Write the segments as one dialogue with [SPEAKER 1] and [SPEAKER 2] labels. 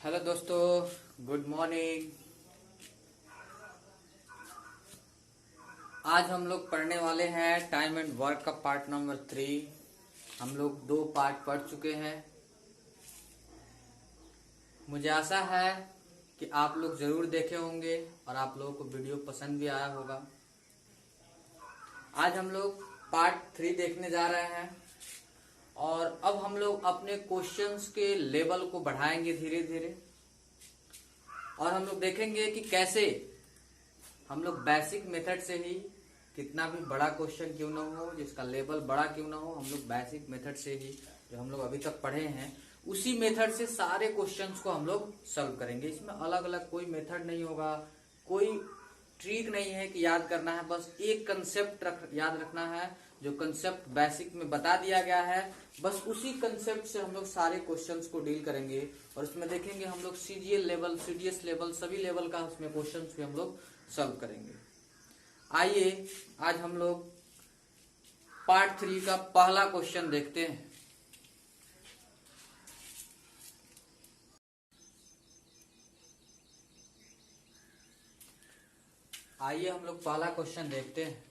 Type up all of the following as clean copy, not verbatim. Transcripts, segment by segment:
[SPEAKER 1] Hello दोस्तों, good morning. आज हम लोग पढ़ने वाले हैं टाइम एंड वर्क का पार्ट नंबर 3। हम लोग 2 पार्ट पढ़ चुके हैं। मुझे आशा है कि आप लोग जरूर देखे होंगे और आप लोगों को वीडियो पसंद भी आया होगा। आज हम लोग पार्ट 3 देखने जा रहे हैं और अब हम लोग अपने क्वेश्चंस के लेवल को बढ़ाएंगे धीरे धीरे और हम लोग देखेंगे कि कैसे हम लोग बेसिक मेथड से ही, कितना भी बड़ा क्वेश्चन क्यों ना हो, जिसका लेवल बड़ा क्यों ना हो, हम लोग बेसिक मेथड से ही जो हम लोग अभी तक पढ़े हैं उसी मेथड से सारे क्वेश्चंस को हम लोग सॉल्व करेंगे। इसमें अलग अलग कोई मेथड नहीं होगा, कोई ट्रिक नहीं है कि याद करना है। बस एक कंसेप्ट याद रखना है, जो कंसेप्ट बेसिक में बता दिया गया है, बस उसी कंसेप्ट से हम लोग सारे क्वेश्चंस को डील करेंगे। और इसमें देखेंगे हम लोग सीजीएल लेवल, सीडीएस लेवल, सभी लेवल का उसमें क्वेश्चंस भी हम लोग सॉल्व करेंगे। आइए आज हम लोग पार्ट 3 का पहला क्वेश्चन देखते हैं। आइए हम लोग पहला क्वेश्चन देखते हैं।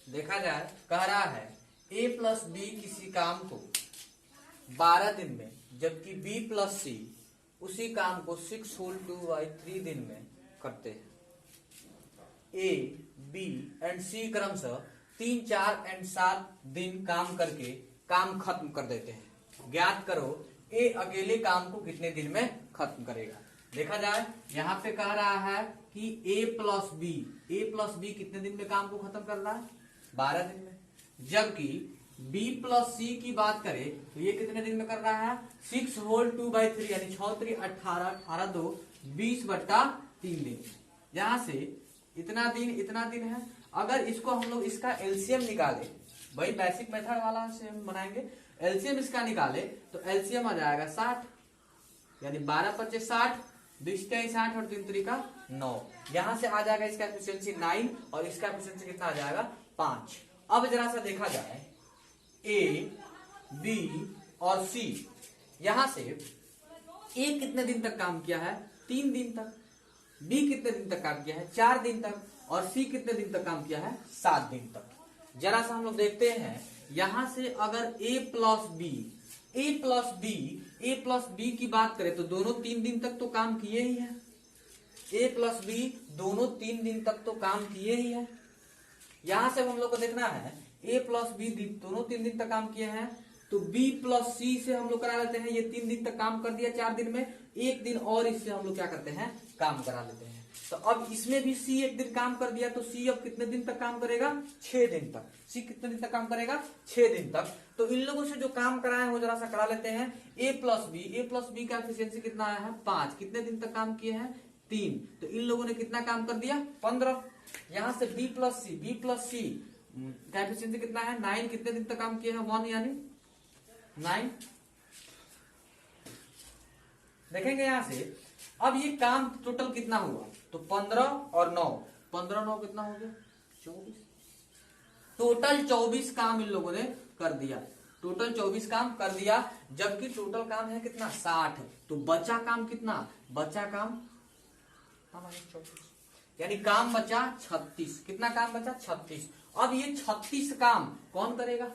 [SPEAKER 1] देखा जाए, कह रहा है a प्लस बी किसी काम को 12 दिन में, जबकि b प्लस सी उसी काम को 6 होल 2/3 दिन में करते हैं। a, b एंड c क्रमशः 3, 4 एंड 7 दिन काम करके काम खत्म कर देते हैं। ज्ञात करो a अकेले काम को कितने दिन में खत्म करेगा। देखा जाए, यहाँ पे कह रहा है कि a प्लस बी कितने दिन में काम को खत्म कर रहा है, 12 दिन में। जबकि b प्लस सी की बात करें तो ये कितने दिन में कर रहा है, 6 होल 2/3 यानी 6 3 18, 18 2 20/3 दिन। यहां से इतना दिन है। अगर इसको हम लोग इसका एलसीएम निकाले, वही बेसिक मेथड वाला से हम बनाएंगे, एलसीएम इसका निकाले तो एलसीएम आ जाएगा 60, यानी 12 × 5 = 60, 20 × 60 और 3 × 9। यहां से आ जाएगा इसका एफिशिएंसी 9 और इसका एफिशिएंसी कितना आ जाएगा, 5। अब जरा सा देखा जाए, ए, बी और सी, यहां से ए कितने दिन तक काम किया है, 3 दिन तक। बी कितने दिन तक काम किया है, 4 दिन तक। और सी कितने दिन तक काम किया है, 7 दिन तक। जरा सा हम लोग देखते हैं, यहां से अगर ए प्लस बी की बात करें तो दोनों 3 दिन तक तो काम किए ही हैं। ए प्लस बी दोनों 3 दिन तक तो काम किए ही हैं। यहां से हम लोग को देखना है, ए प्लस बी दोनों 3 दिन तक काम किए हैं, तो बी प्लस सी से हम लोग करा लेते हैं। ये 3 दिन तक काम कर दिया 4 दिन में, 1 दिन और इससे हम लोग क्या करते हैं, काम करा लेते हैं। तो अब इसमें भी सी 1 दिन काम कर दिया, तो सी अब कितने दिन तक काम करेगा, 6 दिन तक। सी कितने दिन तक काम करेगा, 6 दिन तक। तो इन लोगों से जो काम कराए वो जरा सा करा लेते हैं। ए प्लस बी का एफिशिएंसी कितना आया है, 5। कितने दिन तक काम किए हैं, 3। तो इन लोगों ने कितना काम कर दिया, 15। यहां से बी प्लस सी का एफिशिएंसी कितना है, 9। कितने दिन तक काम किए हैं, 1 यानी 9। देखेंगे यहां से, अब ये काम टोटल कितना हुआ, तो 15 और 9, 15 9 कितना हो गया, 24। टोटल 24 काम इन लोगों ने कर दिया। टोटल 24 काम कर दिया, जबकि टोटल काम है कितना, 60। तो बचा काम कितना, बचा काम 24, यानी काम बचा 36। कितना काम बचा, 36। अब ये 36 काम कौन करेगा,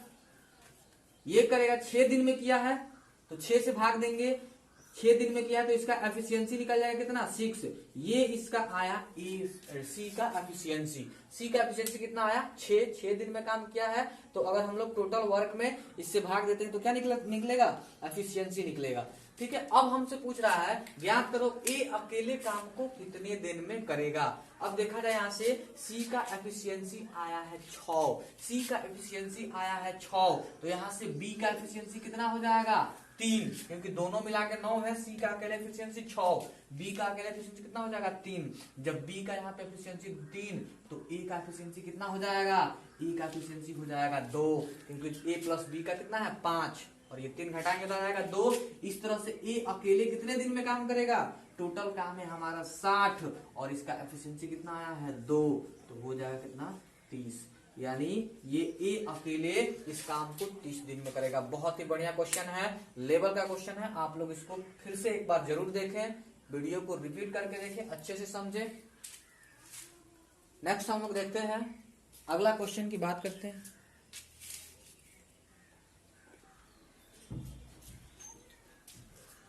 [SPEAKER 1] ये करेगा। 6 दिन में किया है तो 6 से भाग देंगे, 6 दिन में किया तो इसका एफिशिएंसी निकल जाएगा कितना, 6। ये इसका आया सी का एफिशिएंसी कितना आया, 6 दिन में काम किया है। तो अगर हम लोग टोटल वर्क में इससे भाग देते हैं तो क्या निकलेगा, एफिशिएंसी निकलेगा। ठीक है। अब हमसे पूछ रहा है, ज्ञात करो ए अकेले काम को कितने दिन में करेगा। अब देखा जाए, यहां से सी का एफिशिएंसी आया है 6, तो यहां से बी का एफिशिएंसी कितना हो जाएगा, 3, क्योंकि दोनों मिला के 9 है। सी का अकेले एफिशिएंसी 6, बी का अकेले एफिशिएंसी कितना हो जाएगा, 3। जब बी का यहाँ पे एफिशिएंसी 3, तो ए का एफिशिएंसी कितना हो जाएगा, ए का एफिशिएंसी हो जाएगा 2, क्योंकि ए प्लस बी का कितना है, 5, और ये 3 घटाएंगे तो आ जाएगा 2। इस तरह से ए अकेले कितने दिन में काम करेगा, टोटल काम है हमारा 60 और इसका एफिशिएंसी कितना आया है, 2, तो हो जाएगा कितना, 30। यानी ये ए अकेले इस काम को 30 दिन में करेगा। बहुत ही बढ़िया क्वेश्चन है, लेवल का क्वेश्चन है। आप लोग इसको फिर से एक बार जरूर देखें, वीडियो को रिपीट करके देखें, अच्छे से समझें। नेक्स्ट हम लोग देखते हैं, अगला क्वेश्चन की बात करते हैं।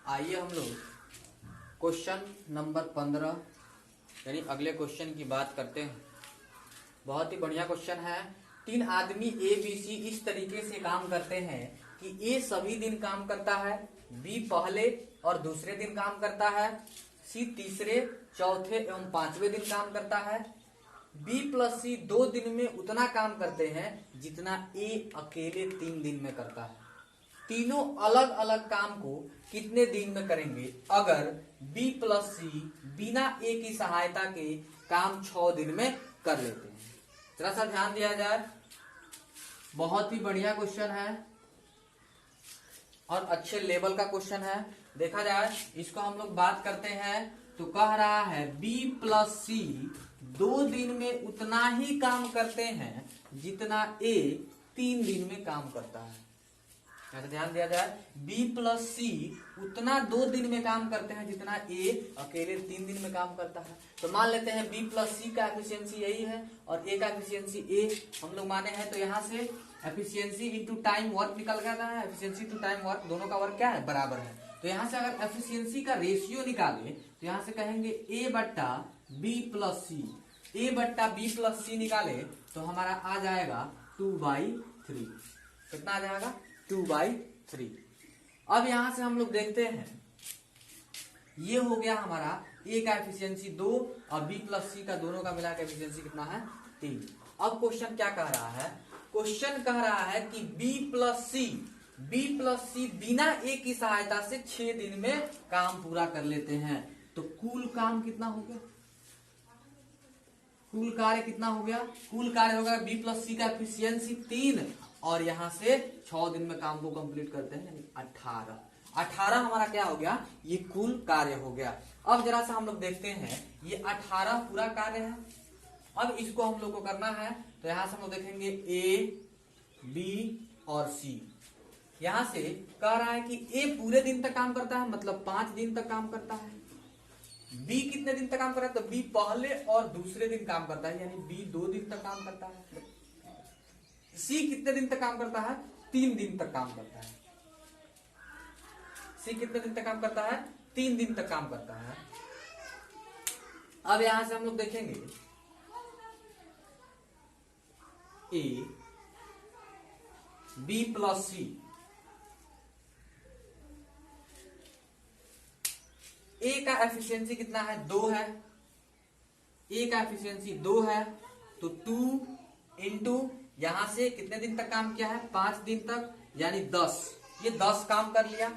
[SPEAKER 1] आइए हम लोग क्वेश्चन नंबर 15 यानी अगले क्वेश्चन की बात करते हैं। बहुत ही बढ़िया क्वेश्चन है। 3 आदमी ए बी सी इस तरीके से काम करते हैं कि ए सभी दिन काम करता है, बी पहले और दूसरे दिन काम करता है, सी तीसरे, चौथे एवं 5वें दिन काम करता है। बी प्लस सी 2 दिन में उतना काम करते हैं जितना ए अकेले 3 दिन में करता है। तीनों अलग अलग काम को कितने दिन में करेंगे अगर बी प्लस सी बिना ए की सहायता के काम 6 दिन में कर लेते हैं? जरा सा ध्यान दिया जाए, बहुत ही बढ़िया क्वेश्चन है और अच्छे लेवल का क्वेश्चन है। देखा जाए इसको हम लोग बात करते हैं तो कह रहा है बी प्लस सी 2 दिन में उतना ही काम करते हैं जितना ए 3 दिन में काम करता है। तो ध्यान दिया जाए, बी प्लस सी उतना 2 दिन में काम करते हैं जितना ए अकेले 3 दिन में काम करता है। तो मान लेते हैं बी प्लस सी का एफिशिएंसी यही है और ए का एफिशिएंसी ए हम लोग माने हैं। तो यहाँ से एफिशिएंसी इंटू टाइम वर्क निकल गया है। एफिशिएंसी टू टाइम वर्क, दोनों का वर्क क्या है? बराबर है। तो यहाँ से अगर एफिशिएंसी का रेशियो निकाले तो यहाँ से कहेंगे ए बट्टा बी प्लस सी, ए बट्टा बी प्लस सी निकाले तो हमारा आ जाएगा 2/3। कितना आ जाएगा? 2/3। अब यहां से हम लोग देखते हैं, ये हो गया हमारा ए का एफिशिएंसी 2 और बी प्लस सी का दोनों का मिला के एफिशिएंसी कितना है? 3। अब क्वेश्चन क्या कह रहा है? क्वेश्चन कह रहा है कि बी प्लस सी बिना ए की सहायता से 6 दिन में काम पूरा कर लेते हैं। तो कुल काम कितना हो गया? कुल कार्य कितना हो गया? कुल कार्य होगा बी प्लस सी का एफिशिएंसी 3 और यहां से 6 दिन में काम को कंप्लीट करते हैं यानी 18 हमारा क्या हो गया? ये कुल कार्य हो गया। अब जरा सा हम लोग देखते हैं, ये 18 पूरा कार्य है। अब इसको हम लोग को करना है तो यहां से हम लोग देखेंगे ए बी और सी। यहां से कह रहा है कि ए पूरे दिन तक काम करता है, मतलब 5 दिन तक काम करता है। बी कितने दिन तक काम कर रहा है? तो बी पहले और दूसरे दिन काम करता है, यानी बी 2 दिन तक काम करता है। सी कितने दिन तक काम करता है? 3 दिन तक काम करता है। सी कितने दिन तक काम करता है? 3 दिन तक काम करता है। अब यहां से हम लोग देखेंगे ए बी प्लस सी, ए का एफिशिएंसी कितना है? 2 है। ए का एफिशिएंसी 2 है तो 2 इंटू यहां से कितने दिन तक काम किया है? 5 दिन तक, यानी 10। ये 10 काम कर लिया।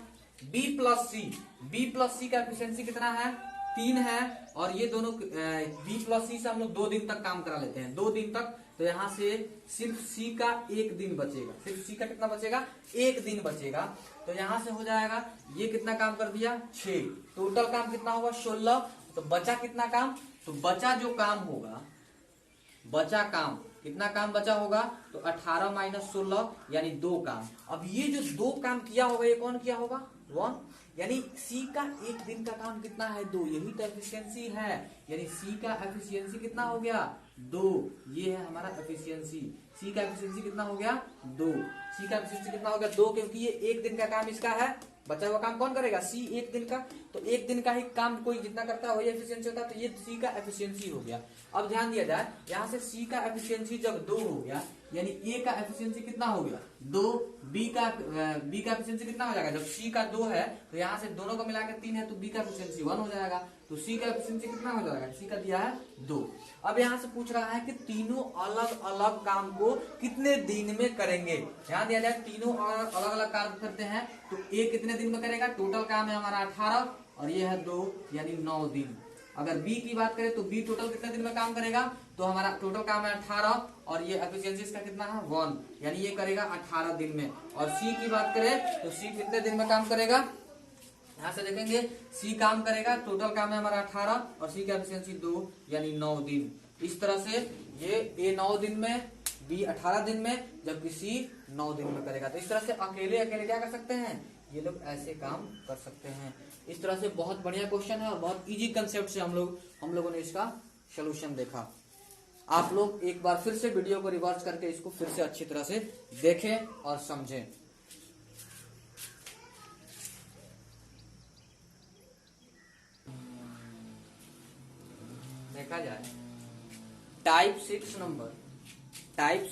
[SPEAKER 1] बी प्लस सी का एफिशिएंसी कितना है? 3 है और ये दोनों बी प्लस सी से हम लोग 2 दिन तक काम करा लेते हैं, 2 दिन तक। तो यहां से सिर्फ सी का 1 दिन बचेगा। सिर्फ सी का कितना बचेगा? 1 दिन बचेगा। तो यहां से हो जाएगा, ये कितना काम कर दिया? 6। टोटल काम कितना होगा? 16। तो बचा कितना काम? तो बचा जो काम होगा, बचा काम कितना काम बचा होगा? तो 18 माइनस 16 यानी 2 काम। अब ये जो 2 काम किया होगा ये कौन किया होगा? 1। यानी सी का 1 दिन का काम कितना है? 2। यही तो एफिशिएंसी है, यानी सी का एफिशिएंसी कितना हो गया? 2। ये है हमारा एफिशिएंसी। सी का एफिशिएंसी कितना हो गया? 2। सी का एफिशिएंसी कितना हो गया? 2, क्योंकि ये 1 दिन का काम इसका है। बचा हुआ काम कौन करेगा? सी 1 दिन का। तो 1 दिन का ही काम कोई जितना करता है वही एफिशिएंसी होता है। तो ये सी का एफिशिएंसी हो गया। अब ध्यान दिया जाए, यहां से सी का एफिशिएंसी जब 2 हो गया यानी ए का एफिशिएंसी कितना हो गया? 2। बी का एफिशिएंसी कितना हो जाएगा? जब सी का 2 है तो यहां से दोनों को मिलाकर 3 है तो बी का एफिशिएंसी 1 हो जाएगा। तो सी का एफिशिएंसी कितना हो जाएगा? सी का दिया है 2। अब यहां से पूछ रहा है कि तीनों अलग अलग काम को कितने दिन में करेंगे। ध्यान दिया जाए, तीनों अलग अलग काम करते हैं तो ए कितने दिन में करेगा? टोटल काम है हमारा 18 और ये है 2 यानी 9 दिन। अगर बी की बात करें तो बी टोटल कितने दिन में काम करेगा? तो हमारा टोटल काम है 18 और ये एफिशिएंसी इसका कितना है? 1, यानी ये करेगा 18 दिन में। और सी की बात करें तो सी कितने दिन में काम करेगा? यहां से देखेंगे सी काम करेगा, टोटल काम है हमारा 18 और सी का एफिशिएंसी 2 यानी 9 दिन। इस तरह से ये ए 9 दिन में, बी 18 दिन में, जबकि सी 9 दिन में करेगा। तो इस तरह से अकेले अकेले क्या कर सकते हैं, ये लोग ऐसे काम कर सकते हैं। इस तरह से बहुत बढ़िया क्वेश्चन है और बहुत इजी कंसेप्ट से हम लोगों ने इसका सोल्यूशन देखा। आप लोग एक बार फिर से वीडियो को रिवर्स करके इसको फिर से अच्छी तरह से देखें और समझें। देखा जाए टाइप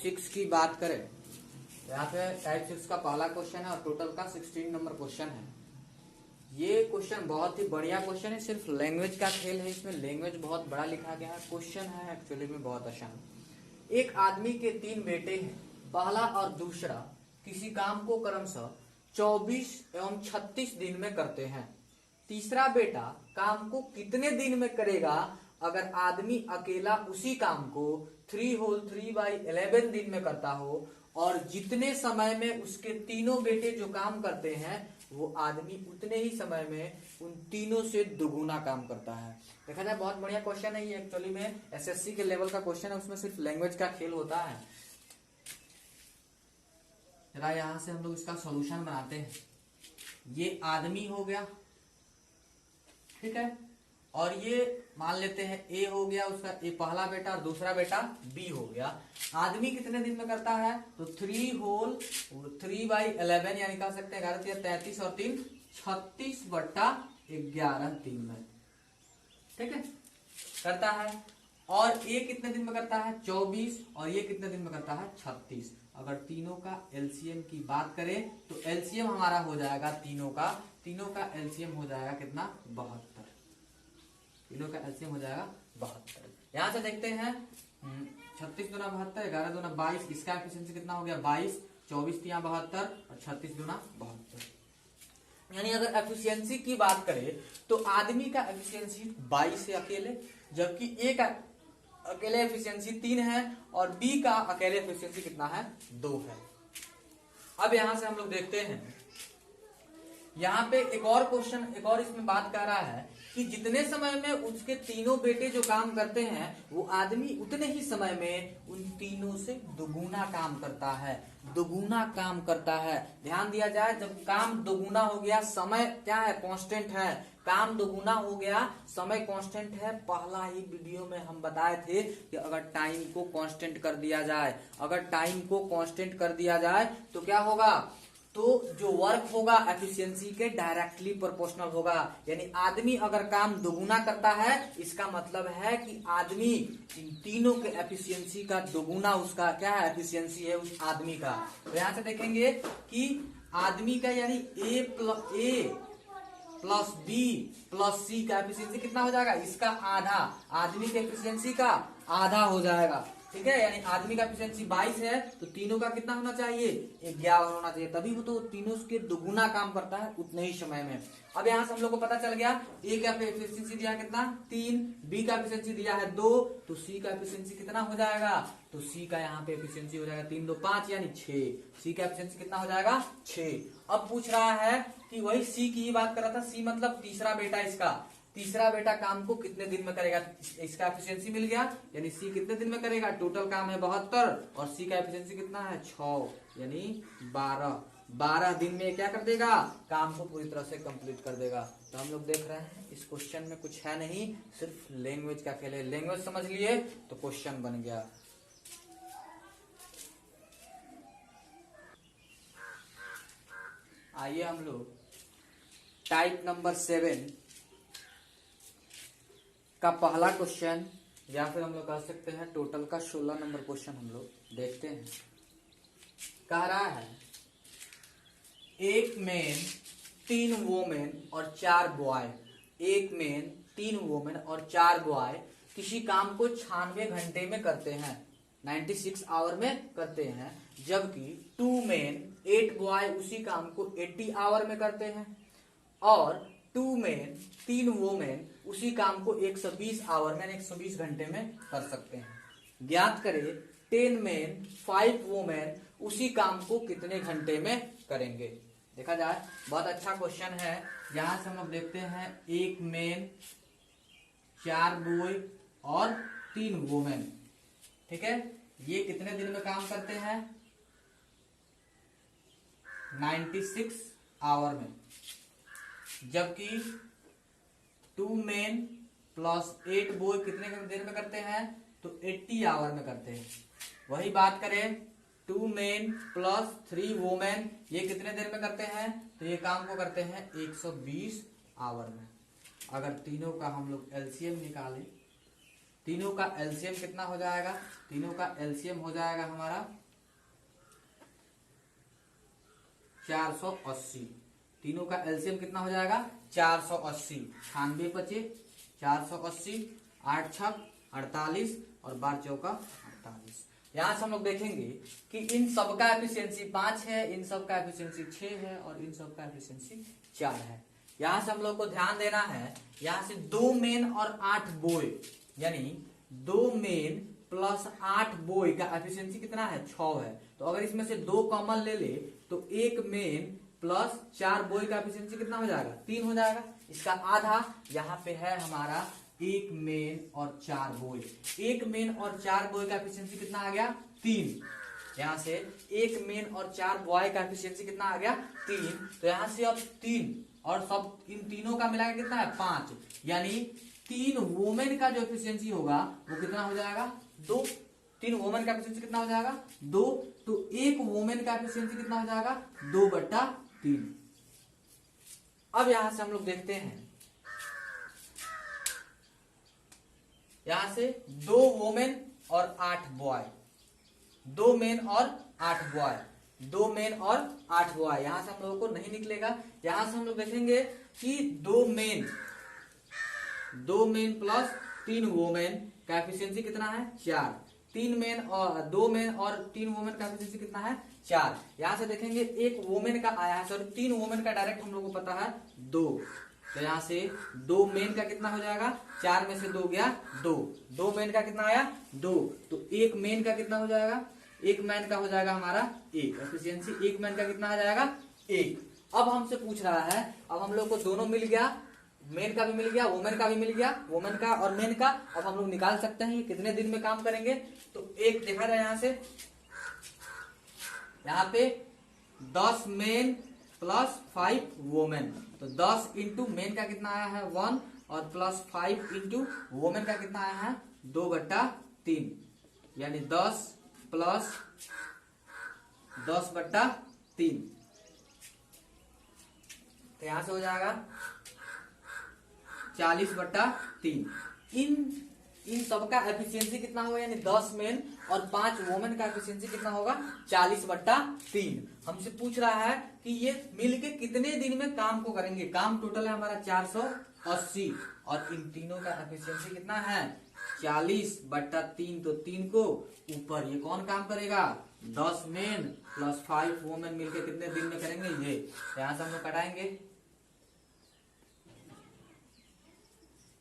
[SPEAKER 1] 6 की बात करें, यहाँ पे टाइप 6 का पहला क्वेश्चन है और टोटल का 16 नंबर क्वेश्चन है। ये क्वेश्चन बहुत ही बढ़िया क्वेश्चन है, सिर्फ लैंग्वेज का खेल है, इसमें लैंग्वेज बहुत बड़ा लिखा गया है। क्वेश्चन है एक्चुअली में बहुत आसान। एक आदमी के 3 बेटे हैं, पहला और दूसरा किसी काम को क्रमशः 24 एवं 36 दिन में करते हैं। तीसरा बेटा काम को कितने दिन में करेगा अगर आदमी अकेला उसी काम को 3 होल 3/11 दिन में करता हो, और जितने समय में उसके तीनों बेटे जो काम करते हैं वो आदमी उतने ही समय में उन तीनों से दुगुना काम करता है। देखा जाए बहुत बढ़िया क्वेश्चन है ये, एक्चुअली में एसएससी के लेवल का क्वेश्चन है, उसमें सिर्फ लैंग्वेज का खेल होता है। जरा यहां से हम लोग इसका सॉल्यूशन बनाते हैं। ये आदमी हो गया, ठीक है, और ये मान लेते हैं ए हो गया उसका, ए पहला बेटा और दूसरा बेटा बी हो गया। आदमी कितने दिन में करता है, तो 3 होल 3/11 यानी कह सकते हैं 11 33 और 3 36/11 दिन में, ठीक है, करता है। और ये कितने दिन में करता है, 24, और ये कितने दिन में करता है, 36। अगर तीनों का एलसीएम की बात करें तो एलसीएम हमारा हो जाएगा तीनों का एलसीएम हो जाएगा कितना, 72। तीनों का एलसीएम हो जाएगा 72। यहां से देखते हैं 36 दूना 72, 11 दूना 22, इसका एफिशिएंसी कितना हो गया 22, 24 तिया 72 और 36 दूना 72। यानी अगर एफिशिएंसी की बात करें तो आदमी का एफिशिएंसी 22 है अकेले, जबकि ए का अकेले एफिशिएंसी 3 है और बी का अकेले एफिशिएंसी कितना है, 2 है। अब यहां से हम लोग देखते हैं, यहाँ पे एक और क्वेश्चन, एक और इसमें बात कर रहा है कि जितने समय में उसके तीनों बेटे जो काम करते हैं वो आदमी उतने ही समय में उन तीनों से दुगुना काम करता है, दुगुना काम करता है। ध्यान दिया जाए, जब काम दुगुना हो गया, समय क्या है, कांस्टेंट है, काम दुगुना हो गया, समय कांस्टेंट है। पहला ही वीडियो में हम बताए थे कि अगर टाइम को कांस्टेंट कर दिया जाए, अगर टाइम को कांस्टेंट कर दिया जाए तो क्या होगा, तो जो वर्क होगा एफिशिएंसी के डायरेक्टली प्रोपोर्शनल होगा। यानी आदमी अगर काम दोगुना करता है, इसका मतलब है कि आदमी इन तीनों के एफिशिएंसी का दोगुना उसका क्या है, एफिशिएंसी है उस आदमी का। तो यहां से देखेंगे कि आदमी का यानी ए प्लस बी प्लस सी का एफिशिएंसी कितना हो जाएगा, इसका आधा, आदमी के एफिशिएंसी का आधा हो जाएगा, ठीक है। यानी आदमी का एफिशिएंसी 22 है तो तीनों का कितना होना चाहिए, 11 होना चाहिए, तभी वो तो तीनों के दुगुना काम करता है उतने ही समय में। अब यहाँ से हम लोग को पता चल गया ए का एफिशिएंसी दिया कितना 3, बी का एफिशिएंसी दिया है 2, तो सी का एफिशिएंसी कितना हो जाएगा, तो सी का यहाँ पे एफिशिएंसी हो जाएगा 3 2 5 यानी 6। सी का एफिशिएंसी कितना हो जाएगा 6। अब पूछ रहा है कि वही सी की ही बात कर रहा था, सी मतलब तीसरा बेटा, इसका तीसरा बेटा काम को कितने दिन में करेगा, इसका एफिशिएंसी मिल गया, यानी सी कितने दिन में करेगा, टोटल काम है 72 और सी का एफिशिएंसी कितना है 6 यानी 12 दिन में क्या कर देगा, काम को पूरी तरह से कंप्लीट कर देगा। तो हम लोग देख रहे हैं इस क्वेश्चन में कुछ है नहीं, सिर्फ लैंग्वेज का खेल है। लैंग्वेज समझ लिए तो क्वेश्चन बन गया। आइए हम लोग टाइप नंबर 7 का पहला क्वेश्चन, या फिर हम लोग कह सकते हैं टोटल का 16 नंबर क्वेश्चन हम लोग देखते हैं। कह रहा है एक मैन 3 वोमेन और 4 बॉय, एक मैन 3 वोमेन और 4 बॉय किसी काम को 96 घंटे में करते हैं, 96 आवर में करते हैं, जबकि 2 मैन 8 बॉय उसी काम को 80 आवर में करते हैं, और 2 मैन 3 वोमेन उसी काम को 120 आवर में 120 घंटे में कर सकते हैं। ज्ञात करें 10 मैन 5 वोमेन उसी काम को कितने घंटे में करेंगे। देखा जाए बहुत अच्छा क्वेश्चन है। यहां से हम लोग देखते हैं एक मैन 4 बॉय और 3 वोमेन, ठीक है। ये कितने दिन में काम करते हैं? 96 आवर में। जबकि 2 मेन प्लस 8 बॉय कितने देर में करते हैं? तो 80 आवर में करते हैं। वही बात करें 2 मेन प्लस 3 वोमेन, ये कितने देर में करते हैं? तो ये काम को करते हैं 120 आवर में। अगर तीनों का हम लोग एलसीएम निकालें, तीनों का एलसीएम कितना हो जाएगा? तीनों का एलसीएम हो जाएगा हमारा 480। तीनों का एलसीएम कितना हो जाएगा? 480। 98 बचे 480, 8 छक 48 और 12 चौका 48। यहां से हम लोग देखेंगे कि इन सब का एफिशिएंसी 5 है, इन सब का एफिशिएंसी 6 है और इन सब का एफिशिएंसी 4 है। यहां से हम लोग को ध्यान देना है, यहां से 2 मेन और 8 बॉय, यानी 2 मेन प्लस 8 बॉय का एफिशिएंसी कितना है? 6 है। तो अगर इसमें से 2 कॉमन ले ले तो 1 मेन प्लस 4 बॉय का एफिशिएंसी कितना हो जाएगा? 3 हो जाएगा। इसका आधा यहाँ पे है हमारा 1 मेन और 4 बॉय। 1 मेन और 4 बॉय का एफिशिएंसी कितना आ गया? 3। यहां से 1 मेन और 4 बॉय का एफिशिएंसी कितना आ गया? 3। तो यहां से अब 3 और सब इन तीनों का मिला के कितना है? 5। यानी 3 वोमेन का जो एफिशिएंसी होगा वो कितना हो जाएगा? 2। 3 वोमेन का एफिशिएंसी कितना हो जाएगा? 2। तो 1 वोमेन का एफिशिएंसी कितना हो जाएगा? 2/3। अब यहां से हम लोग देखते हैं, यहां से 2 वोमेन और 8 बॉय, 2 मेन और 8 बॉय, 2 मेन और 8 बॉय, यहां से हम लोगों को नहीं निकलेगा। यहां से हम लोग देखेंगे कि 2 मेन प्लस 3 वोमेन का एफिशिएंसी कितना है? 4। 3 मेन और 2 मेन और 3 वोमेन का एफिशिएंसी कितना है? 4। यहां से देखेंगे 1 वोमेन का आया है, सॉरी 3 वोमेन का डायरेक्ट हम लोग को पता है 2। तो यहां से 2 मेन का कितना हो जाएगा? 4 में से 2 गया 2। 2 मेन का कितना आया? 2। तो 1 मेन का कितना हो जाएगा? 1 मैन का हो जाएगा हमारा 1। एफिशिएंसी 1 मैन का कितना आ जाएगा? 1। अब हमसे पूछ रहा है, अब हम लोग को दोनों मिल गया, मेन का भी मिल गया, वोमेन का भी मिल गया, वोमेन का और मेन का। अब हम लोग निकाल सकते हैं कितने दिन में काम करेंगे। तो एक देखा जाए यहां से, यहाँ पे 10 मेन प्लस 5 वोमेन, तो 10 इंटू मेन का कितना आया है? 1 और प्लस 5 इंटू वोमेन का कितना आया है? 2/3, यानी 10 प्लस 10/3। तो यहां से हो जाएगा 40/3। इन सबका एफिशिएंसी कितना होगा? यानी 10 मेन और 5 वोमेन का एफिशिएंसी कितना होगा? 40/3। हमसे पूछ रहा है कि ये मिलके कितने दिन में काम को करेंगे। काम टोटल है हमारा 480 और इन तीनों का एफिशिएंसी कितना है? 40/3। तो 3 को ऊपर, ये कौन काम करेगा? 10 मेन प्लस 5 वोमेन मिलके कितने दिन में करेंगे? ये यहां से हम लोग कटाएंगे,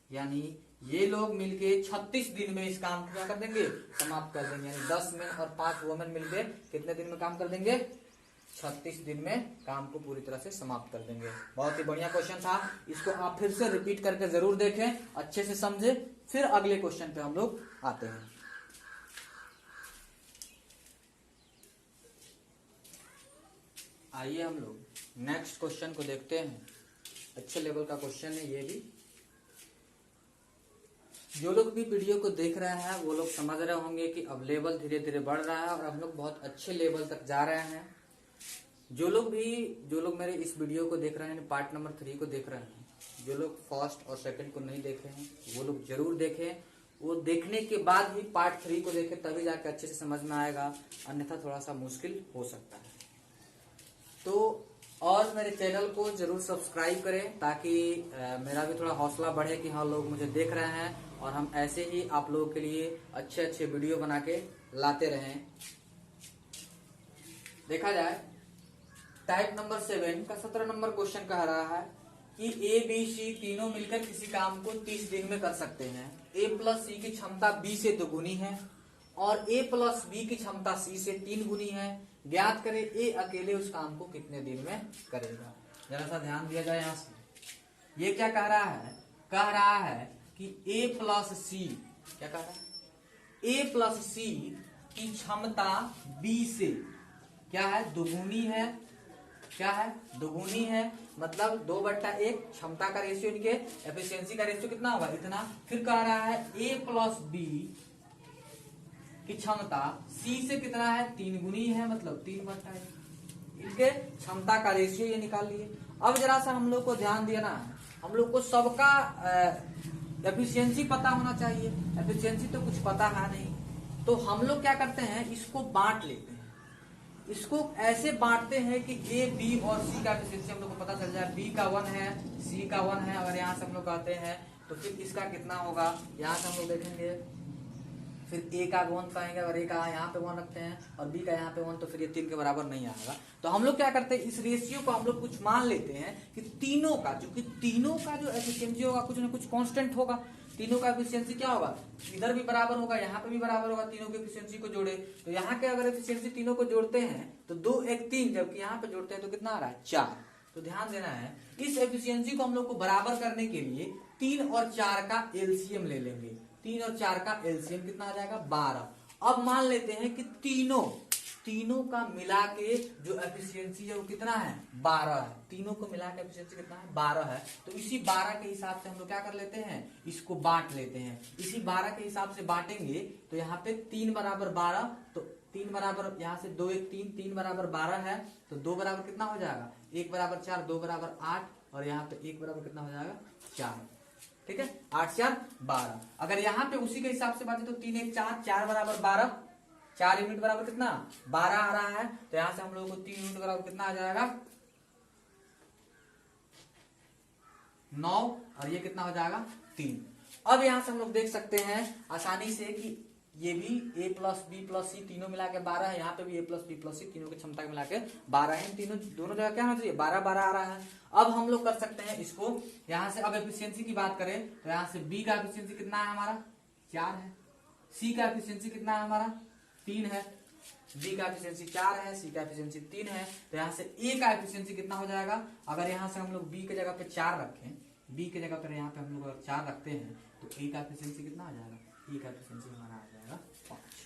[SPEAKER 1] यानी ये लोग मिलके 36 दिन में इस काम को क्या कर देंगे? समाप्त कर देंगे। यानी 10 मेन और 5 वोमेन मिलके कितने दिन में काम कर देंगे? 36 दिन में काम को पूरी तरह से समाप्त कर देंगे। बहुत ही बढ़िया क्वेश्चन था, इसको आप फिर से रिपीट करके जरूर देखें, अच्छे से समझे, फिर अगले क्वेश्चन पे हम लोग आते हैं। आइए हम लोग नेक्स्ट क्वेश्चन को देखते हैं। अच्छे लेवल का क्वेश्चन है ये भी। जो लोग भी वीडियो को देख रहे हैं वो लोग समझ रहे होंगे कि अब लेवल धीरे धीरे बढ़ रहा है और हम लोग बहुत अच्छे लेवल तक जा रहे हैं। जो लोग मेरे इस वीडियो को देख रहे हैं, पार्ट नंबर 3 को देख रहे हैं, जो लोग फर्स्ट और सेकंड को नहीं देखे हैं वो लोग जरूर देखें। वो देखने के बाद ही पार्ट 3 को देखें, तभी जाके अच्छे से समझ में आएगा, अन्यथा थोड़ा सा मुश्किल हो सकता है। तो और मेरे चैनल को जरूर सब्सक्राइब करें ताकि मेरा भी थोड़ा हौसला बढ़े कि हाँ लोग मुझे देख रहे हैं और हम ऐसे ही आप लोगों के लिए अच्छे अच्छे वीडियो बना के लाते रहें। देखा जाए टाइप नंबर 7 का 17 नंबर क्वेश्चन कह रहा है कि ए बी सी तीनों मिलकर किसी काम को 30 दिन में कर सकते हैं। ए प्लस सी की क्षमता बी से 2 गुनी है और ए प्लस बी की क्षमता सी से 3 गुनी है। ज्ञात करें ए अकेले उस काम को कितने दिन में करेगा। जरा सा ध्यान दिया जाए यहां से। ये क्या कह रहा है? कह रहा है कि ए प्लस सी, क्या कह रहा है? ए प्लस सी की क्षमता B से क्या है, दुगुनी है। क्या है, दुगुनी है, मतलब 2/1 क्षमता का रेशियो इनके एफिशिएंसी का रेशियो कितना होगा, इतना। फिर कह रहा है A प्लस B की क्षमता C से कितना है, 3 गुनी है, मतलब 3/1। इनके क्षमता का रेशियो ये निकाल लिए। अब जरा सा हम लोग को ध्यान देना है, हम लोग को सबका एफिशिएंसी पता होना चाहिए। एफिशिएंसी तो कुछ पता है नहीं, तो हम लोग क्या करते हैं, इसको बांट लेते हैं। इसको ऐसे बांटते हैं कि ए, बी और सी का एफिशिएंसी हम लोग को पता चल जाए। बी का 1 है, सी का 1 है। अगर यहाँ से हम लोग कहते हैं तो फिर इसका कितना होगा, यहाँ से हम लोग देखेंगे। फिर ए का 1 पाएंगे, अगर ए का यहाँ पे 1 रखते हैं और बी का यहाँ पे 1, तो फिर ये 3 के बराबर नहीं आएगा। तो हम लोग क्या करते हैं, इस रेशियो को हम लोग कुछ मान लेते हैं कि तीनों का जो एफिशिएंसी होगा कुछ ना कुछ कांस्टेंट होगा। तीनों का एफिशिएंसी क्या होगा, इधर भी बराबर होगा, यहाँ पे भी बराबर होगा। तीनों की एफिशिएंसी को जोड़े तो यहाँ के अगर एफिशिएंसी तीनों को जोड़ते हैं तो 2, 1, 3, जबकि यहाँ पे जोड़ते हैं तो कितना आ रहा है, 4। तो ध्यान देना है, इस एफिशिएंसी को हम लोग को बराबर करने के लिए 3 और 4 का एलसीएम ले लेंगे। 3 और 4 का एलसीएम कितना आ जाएगा, 12। अब मान लेते हैं कि तीनों का मिला के जो एफिशिएंसी है वो कितना है, 12 है। तीनों को मिला के एफिशिएंसी कितना है, 12 है। तो इसी 12 के हिसाब से हम लोग क्या कर लेते हैं, इसको बांट लेते हैं। इसी 12 के हिसाब से बांटेंगे तो यहाँ पे 3 बराबर 12, तो 3 बराबर यहाँ से 2, 1, 3, 3 बराबर 12 है, तो 2 बराबर कितना हो जाएगा, 1 बराबर 4, 2 बराबर 8, और यहाँ पे 1 बराबर कितना हो जाएगा, 4। ठीक है, 8, 4, 12। अगर यहाँ पे उसी के हिसाब से बातें तो 3, 1, 4, 4 बराबर 12, 4 यूनिट बराबर कितना, 12 आ रहा है। तो यहां से हम लोगों को 3 यूनिट बराबर कितना आ जाएगा, 9, और ये कितना हो जाएगा, 3। अब यहां से हम लोग देख सकते हैं आसानी से कि ये भी a प्लस बी प्लस सी तीनों मिला के 12 है, यहाँ पे भी a प्लस बी प्लस सी तीनों की क्षमता मिला के 12 है। तीनों दोनों जगह क्या होना चाहिए, 12, 12 आ रहा है। अब हम लोग कर सकते हैं इसको यहाँ से, अब एफिशिएंसी की बात करें तो यहाँ से b का एफिशिएंसी कितना है हमारा, 4 है। c का एफिशिएंसी कितना है हमारा, 3 है। b का एफिशिएंसी 4 है, c का एफिशिएंसी 3 है। तो यहाँ से a का एफिशिएंसी कितना हो जाएगा, अगर यहाँ से हम लोग b की जगह पे 4 रखें, b की जगह पर यहाँ पे हम लोग 4 रखते हैं तो a का एफिशिएंसी कितना आ जाएगा, a का एफिशिएंसी हमारा आ जाएगा 5।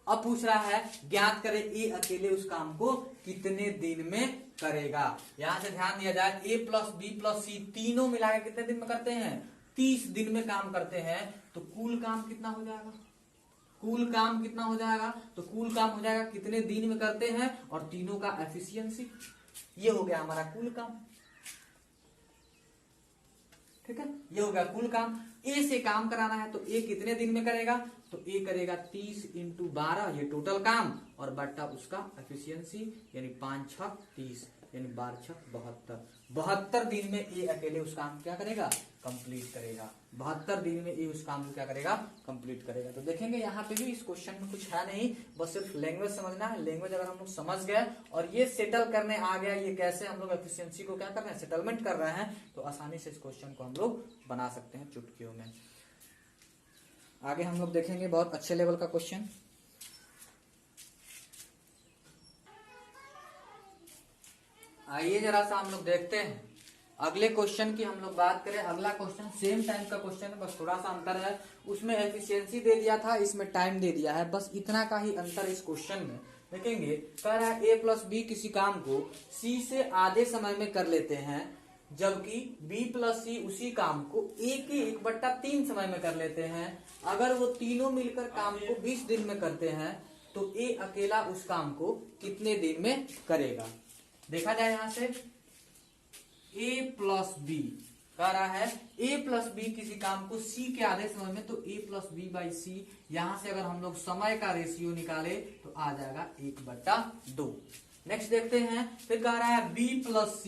[SPEAKER 1] अब पूछ रहा है ज्ञात करें a अकेले उस काम को कितने दिन में करेगा। यहां से ध्यान दिया जाए, a प्लस बी प्लस सी तीनों मिलाकर कितने दिन में करते हैं, 30 दिन में काम करते हैं। तो कुल काम कितना हो जाएगा, कुल काम कितना हो जाएगा, तो कुल काम हो जाएगा कितने दिन में करते हैं और तीनों का एफिशिएंसी, ये हो गया हमारा कुल काम। ठीक है, ये हो गया कुल काम। ए से काम कराना है तो ए कितने दिन में करेगा, तो ए करेगा 30 × 12, ये टोटल काम, और बट्टा उसका एफिशिएंसी, यानी 5 × 6 = 30, यानी 12 × 6 = 72 दिन में ए अकेले उस काम क्या करेगा, कंप्लीट करेगा। 72 दिन में ये उस काम को क्या करेगा, कंप्लीट करेगा। तो देखेंगे यहाँ पे भी इस क्वेश्चन में कुछ है नहीं, बस सिर्फ लैंग्वेज समझना है। लैंग्वेज अगर हम लोग समझ गए और ये सेटल करने आ गया, ये कैसे हम लोग एफिशिएंसी को क्या कर रहे हैं, सेटलमेंट कर रहे हैं, तो आसानी से इस क्वेश्चन को हम लोग बना सकते हैं चुटकियों में। आगे हम लोग देखेंगे बहुत अच्छे लेवल का क्वेश्चन। आइए जरा सा हम लोग देखते हैं अगले क्वेश्चन की हम लोग बात करें। अगला क्वेश्चन सेम टाइम का क्वेश्चन है, बस थोड़ा सा अंतर है। उसमें एफिशिएंसी दे दिया था, इसमें टाइम दे दिया है, बस इतना का ही अंतर इस क्वेश्चन में। देखेंगे कह रहा है a प्लस बी किसी काम को c से आधे समय में कर लेते हैं, जबकि b प्लस सी उसी काम को a के 1/3 समय में कर लेते हैं। अगर वो तीनों मिलकर काम को 20 दिन में करते हैं तो a अकेला उस काम को कितने दिन में करेगा। देखा जाए यहां से a प्लस बी कह रहा है, a प्लस बी किसी काम को c के आधे समय में, तो a प्लस बी बाई सी, यहां से अगर हम लोग समय का रेशियो निकाले तो आ जाएगा 1/2। नेक्स्ट देखते हैं, फिर कह रहा है b प्लस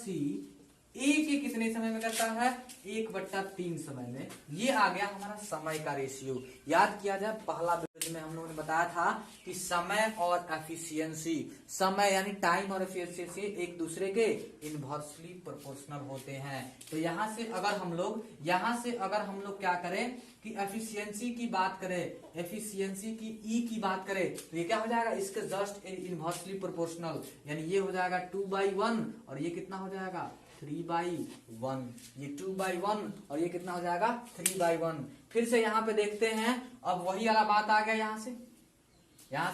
[SPEAKER 1] सी a के कितने समय में करता है, 1/3 समय में। ये आ गया हमारा समय का रेशियो। याद किया जाए पहला वीडियो में हम लोगों ने बताया था कि समय और एफिशिएंसी, समय यानी टाइम और एफिशिएंसी एक दूसरे के इनवर्सली प्रोपोर्शनल होते हैं। तो यहां से अगर हम लोग क्या करें कि एफिशिएंसी की बात करें, एफिशिएंसी की ई की बात करें, तो ये क्या हो जाएगा, इसके जस्ट इनवर्सली प्रोपोर्शनल, यानी ये हो जाएगा 2/1 और ये कितना हो जाएगा 3/1, ये 2/1 और ये कितना हो जाएगा 3/1। फिर से यहाँ पे देखते हैं, अब वही वाला बात आ गया। यहाँ से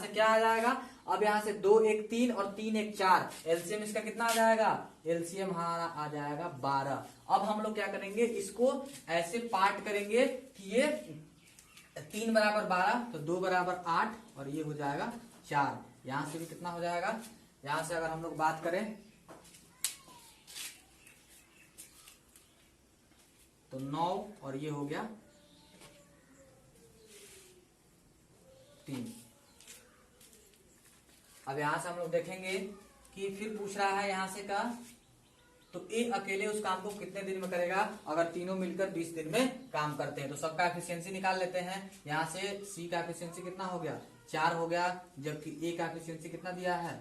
[SPEAKER 1] क्या आ जाएगा, अब यहाँ से 2 1 3 और 3 1 4, एलसीएम इसका कितना आ जाएगा, एलसीएम हमारा आ जाएगा 12। अब हम लोग क्या करेंगे, इसको ऐसे पार्ट करेंगे कि ये 3 बराबर 12 तो 2 बराबर 8 और ये हो जाएगा 4। यहां से भी कितना हो जाएगा, यहां से अगर हम लोग बात करें तो 9 और ये हो गया 3। अब यहां से हम लोग देखेंगे कि फिर पूछ रहा है यहां से का, तो ए अकेले उस काम को कितने दिन में करेगा, अगर तीनों मिलकर 20 दिन में काम करते हैं। तो सबका एफिशिएंसी निकाल लेते हैं। यहां से सी का एफिशिएंसी कितना हो गया, 4 हो गया, जबकि ए का एफिशिएंसी कितना दिया है,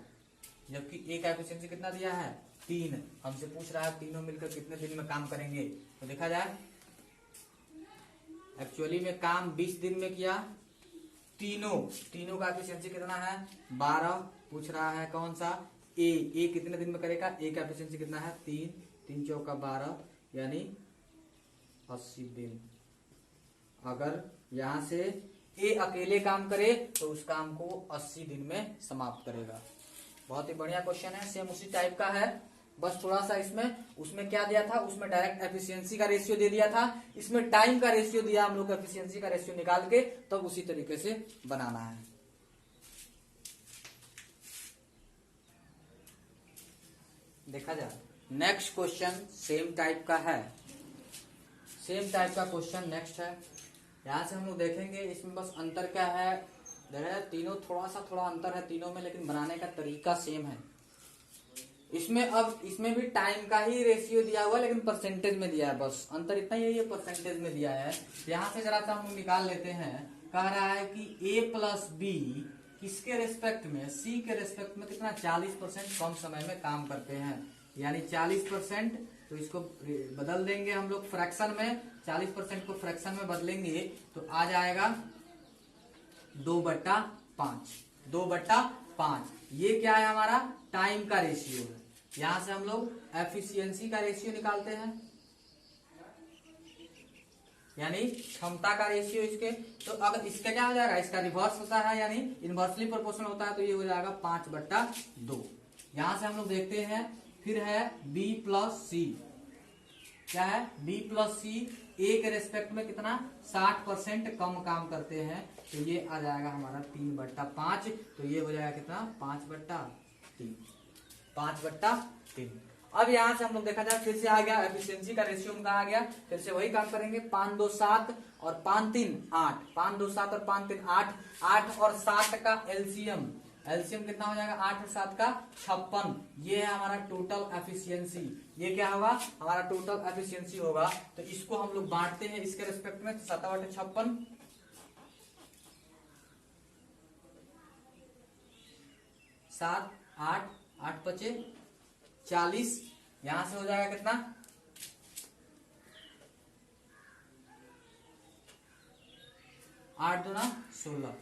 [SPEAKER 1] 3। हमसे पूछ रहा है तीनों मिलकर कितने दिन में काम करेंगे। तो देखा जाए, एक्चुअली में काम 20 दिन में किया, तीनों का एफिशिएंसी कितना है 12। पूछ रहा है कौन सा, ए कितने दिन में करेगा, ए का एफिशिएंसी कितना है 3, 3 चौका 12 यानी 80 दिन। अगर यहां से ए अकेले काम करे तो उस काम को 80 दिन में समाप्त करेगा। बहुत ही बढ़िया क्वेश्चन है, सेम उसी टाइप का है, बस थोड़ा सा उसमें क्या दिया था, उसमें डायरेक्ट एफिशिएंसी का रेशियो दे दिया था, इसमें टाइम का रेशियो दिया हम लोग, एफिशिएंसी का रेशियो निकाल के तब तो उसी तरीके से बनाना है। देखा जाए, नेक्स्ट क्वेश्चन सेम टाइप का है, सेम टाइप का क्वेश्चन नेक्स्ट है। यहां से हम लोग देखेंगे, इसमें बस अंतर क्या है, देखा तीनों थोड़ा अंतर है तीनों में, लेकिन बनाने का तरीका सेम है। इसमें भी टाइम का ही रेशियो दिया हुआ है, लेकिन परसेंटेज में दिया है, बस अंतर इतना ही है, ये परसेंटेज में दिया है। यहाँ से जरा सा हम निकाल लेते हैं। कह रहा है कि a प्लस बी किसके रेस्पेक्ट में, सी के रेस्पेक्ट में कितना 40% कम समय में काम करते हैं, यानी 40%। तो इसको बदल देंगे हम लोग फ्रैक्शन में, 40% को फ्रैक्शन में बदलेंगे तो आ जाएगा 2/5। 2/5 ये क्या है, हमारा टाइम का रेशियो है। यहां से हम लोग एफिशिएंसी का रेशियो निकालते हैं, यानी क्षमता का रेशियो इसके। तो अगर इसका क्या हो जाएगा, इसका रिवर्स होता है यानी इनवर्सली प्रोपोर्शनल होता है, तो ये हो जाएगा 5/2। यहां से हम लोग देखते हैं, फिर है b प्लस सी, क्या है b प्लस सी, ए के रेस्पेक्ट में कितना 60% कम काम करते हैं, तो ये आ जाएगा हमारा 3/5। तो ये हो जाएगा कितना 5/3, 5/3। अब यहां से हम लोग देखा जाए, फिर से आ गया एफिशिएंसी का रेशियो उनका आ गया, फिर से वही काम करेंगे। 5 2 7 और 5 3 8, 5 2 7 और 5 3 8, 8 और 7 का एलसीएम कितना हो जाएगा, 8 और 7 का 56। ये है हमारा टोटल एफिशिएंसी, ये क्या होगा हमारा टोटल एफिशिएंसी होगा। तो इसको हम लोग बांटते हैं इसके रेस्पेक्ट में, 7/56 7 8 8 5 40। यहां से हो जाएगा कितना 8 दूना 16,